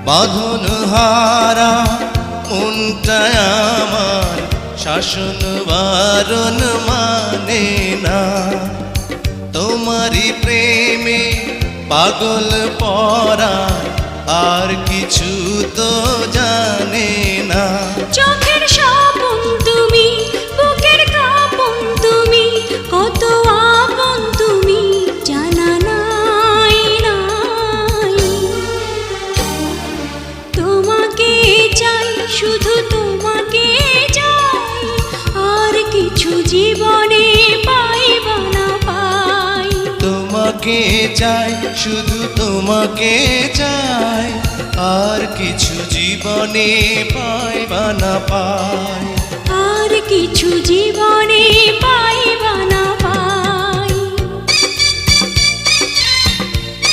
বাঁধন হারা মনটা আমার শাসন বারণ মানে না। তোমারই প্রেমে পাগল পরাণ আর কিছু তো জানে না। চোখের স্বপন তুমি, বুকের কাঁপন তুমি, কত আপন তুমি জানা নাই নাই। তোমাকে চাই, শুধু তোমাকে চাই, আর কিছু জীবনে পাইবা না পাই। তোমাকে চাই, শুধু তোমাকে চাই, আর কিছু জীবনে পাইবা না পাই। আর কিছু জীবনে পাইবা না পাই।